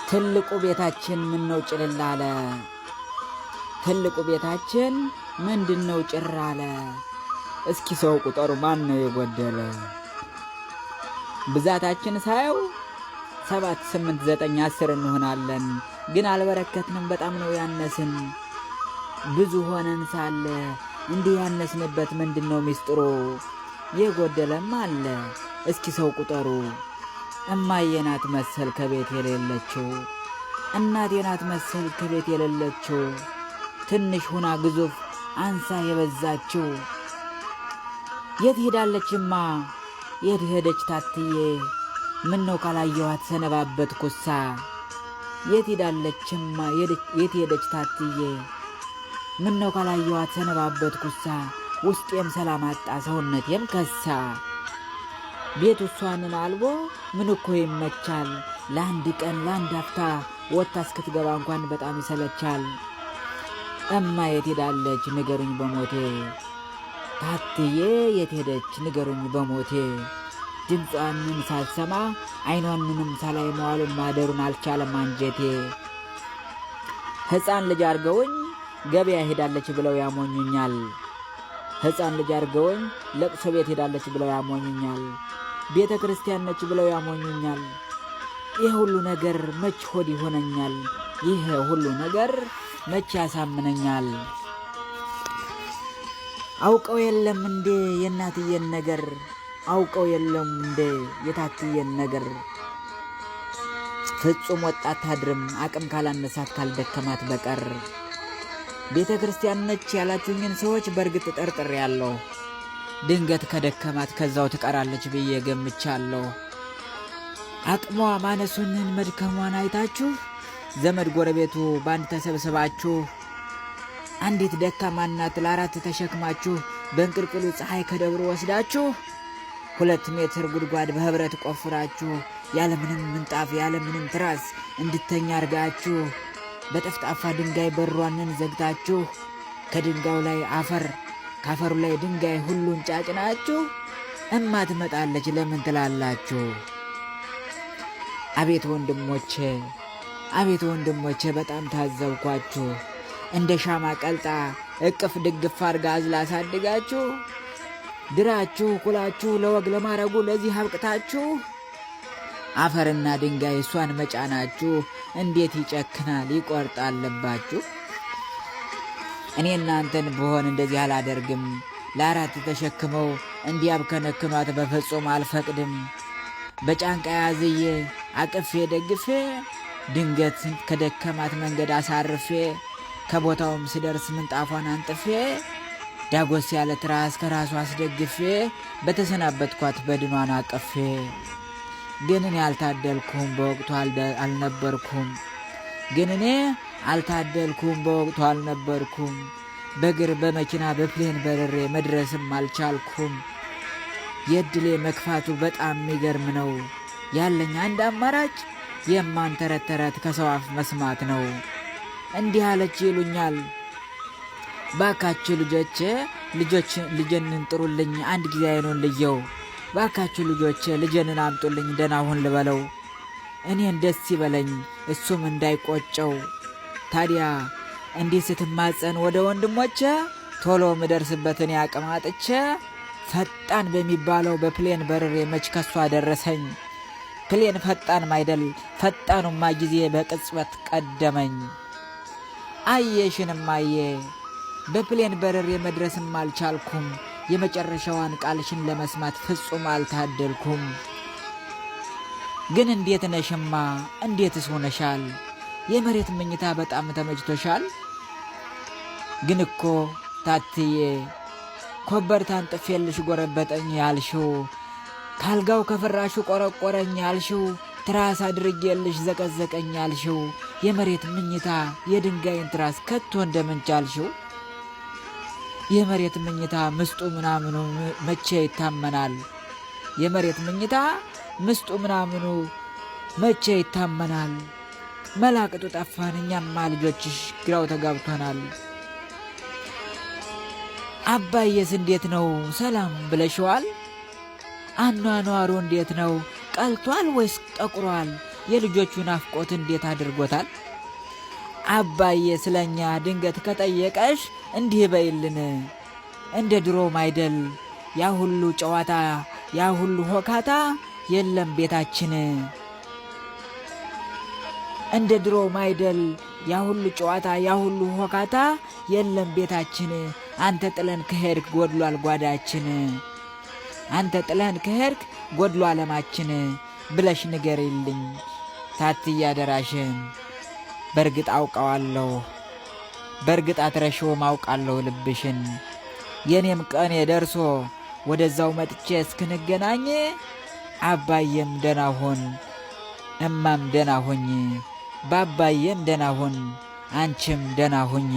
ትልቁ ቤታችን ምነው ጭልል አለ? ትልቁ ቤታችን ምንድነው ጭር አለ? እስኪ ሰው ቁጠሩ ማን ነው የጎደለ? ብዛታችን ሳየው 7 8 9 10 እንሆናለን፣ ግን አልበረከትንም፣ በጣም ነው ያነስን። ብዙ ሆነን ሳለ እንዲህ ያነስንበት ምንድነው ሚስጥሩ? የጎደለም አለ፣ እስኪ ሰው ቁጠሩ። እማዬ ናት መሰል ከቤት የሌለችው፣ እናቴ ናት መሰል ከቤት የሌለችው፣ ትንሽ ሁና ግዙፍ አንሳ የበዛችው። የት ሄዳለችማ የት ሄደች ታትዬ? ምን ነው ካላየኋት ሰነባበት ኩሳ። የት ሄዳለችማ የት ሄደች ታትዬ? ምን ነው ካላየኋት ሰነባበት ኩሳ። ውስጤም ሰላም አጣ ሰውነቴም ከሳ። ቤት እሷንን አልቦ ምን እኮ ይመቻል። ለአንድ ቀን ለአንድ አፍታ ወጥታ እስክትገባ እንኳን በጣም ይሰለቻል። እማ የት ሄዳለች ንገሩኝ በሞቴ? ታትዬ የት ሄደች ንገሩኝ በሞቴ? ድምጿንም ሳልሰማ አይኗንም ሳላይ መዋሉን ማደሩን አልቻለም አንጀቴ። ሕፃን ልጅ አርገውኝ ገበያ ሄዳለች ብለው ያሞኙኛል። ሕፃን ልጅ አርገውኝ ለቅሶ ቤት ሄዳለች ብለው ያሞኙኛል። ቤተ ክርስቲያን ነች ብለው ያሞኙኛል። ይህ ሁሉ ነገር መች ሆድ ይሆነኛል? ይህ ሁሉ ነገር መች ያሳምነኛል? አውቀው የለም እንዴ የእናትዬን ነገር? አውቀው የለም እንዴ የታትዬን ነገር? ፍጹም ወጣት ታድርም አቅም ካላነሳት ካልደከማት በቀር። ቤተ ክርስቲያን ነች ያላችሁኝን ሰዎች በእርግጥ ጠርጥሬያለሁ። ድንገት ከደከማት ከዛው ትቀራለች ብዬ ገምቻለሁ። አቅሟ ማነሱንን መድከሟን አይታችሁ ዘመድ ጎረቤቱ ባንድ ተሰብስባችሁ አንዲት ደካማ እናት ለ4 ተሸክማችሁ በእንቅልቅሉ ፀሐይ ከደብሩ ወስዳችሁ 2 ሜትር ጉድጓድ በህብረት ቆፍራችሁ ያለምንም ምንጣፍ ያለምንም ትራስ እንድተኛ አርጋችሁ በጠፍጣፋ ድንጋይ በሯንን ዘግታችሁ ከድንጋዩ ላይ አፈር ካፈሩ ላይ ድንጋይ ሁሉን ጫጭናችሁ እማ ትመጣለች ለምን ትላላችሁ? አቤት ወንድሞቼ በጣም ታዘብኳችሁ። እንደ ሻማ ቀልጣ እቅፍ ድግፍ አርጋ አዝላ አሳድጋችሁ ድራችሁ ኩላችሁ ለወግ ለማረጉ ለዚህ አብቅታችሁ አፈርና ድንጋይ እሷን መጫናችሁ እንዴት ይጨክናል ይቆርጣል ልባችሁ። እኔ እናንተን ብሆን እንደዚህ አላደርግም። ለ4 ተሸክመው እንዲያብከነክኗት በፍጹም አልፈቅድም። በጫንቃ ያዝዬ አቅፌ ደግፌ ድንገት ከደከማት መንገድ አሳርፌ ከቦታውም ስደርስ ምንጣፏን አንጥፌ ዳጎስ ያለ ትራስ ከራሷ አስደግፌ በተሰናበትኳት በድኗን አቀፌ። ግን እኔ አልታደልኩም በወቅቱ አልነበርኩም። ግን እኔ አልታደልኩም በወቅቱ አልነበርኩም። በእግር በመኪና በፕሌን በርሬ መድረስም አልቻልኩም። የእድሌ መክፋቱ በጣም የሚገርም ነው። ያለኝ አንድ አማራጭ የማንተረተረት ከሰው አፍ መስማት ነው። እንዲህ አለች ይሉኛል። ባካችሁ ልጄንን ጥሩልኝ አንድ ጊዜ አይኑን ልየው። ባካችሁ ልጆቼ ልጄንን አምጡልኝ ደናሁን ልበለው። እኔን ደስ ይበለኝ እሱም እንዳይቆጨው። ታዲያ እንዲህ ስትማጸን ወደ ወንድሞቼ ቶሎ ምደርስበትን ያቅማጥቼ ፈጣን በሚባለው በፕሌን በርሬ መች ከሷ ደረሰኝ። ፕሌን ፈጣን ማይደል ፈጣኑማ ጊዜ በቅጽበት ቀደመኝ። አየሽንም አየ በፕሌን በርሬ መድረስም አልቻልኩም። የመጨረሻዋን ቃልሽን ለመስማት ፍጹም አልታደልኩም። ግን እንዴት ነሽማ እንዴትስ ሆነሻል? የመሬት መኝታ በጣም ተመችቶሻል? ግን እኮ ታትዬ ኮበርታን ጥፌልሽ ጎረበጠኝ ያልሽው፣ ካልጋው ከፍራሹ ቆረቆረኝ ያልሽው፣ ትራስ አድርጌልሽ ዘቀዘቀኝ ያልሽው የመሬት መኝታ የድንጋይን ትራስ ከቶ እንደምን ቻልሽው? የመሬት መኝታ ምስጡ ምናምኑ መቼ ይታመናል? የመሬት መኝታ ምስጡ ምናምኑ መቼ ይታመናል? መላቅጡ ጠፋን እኛማ ልጆችሽ ግራው ተጋብቶናል። አባዬስ እንዴት ነው ሰላም ብለሽዋል? አኗኗሩ እንዴት ነው ቀልቷል ወይስ ጠቁሯል? የልጆቹ ናፍቆት እንዴት አድርጎታል? አባዬ ስለኛ ድንገት ከጠየቀሽ እንዲህ በይልን፣ እንደ ድሮም አይደል ያ ሁሉ ጨዋታ ያ ሁሉ ሆካታ የለም ቤታችን። እንደ ድሮም አይደል ያ ሁሉ ጨዋታ ያ ሁሉ ሆካታ የለም ቤታችን። አንተ ጥለን ከሄድክ ጎድሏል ጓዳችን፣ አንተ ጥለን ከሄድክ ጎድሎ ዓለማችን ብለሽ ንገሪልኝ ታትዬ አደራሽን። በርግጥ አውቀዋለሁ በርግጥ አትረሺውም አውቃለሁ ልብሽን። የኔም ቀኔ ደርሶ ወደዛው መጥቼ እስክንገናኝ አባዬም ደህና ሁን እማም ደህና ሁኝ፣ ባባዬም ደህና ሁን አንቺም ደህና ሁኝ።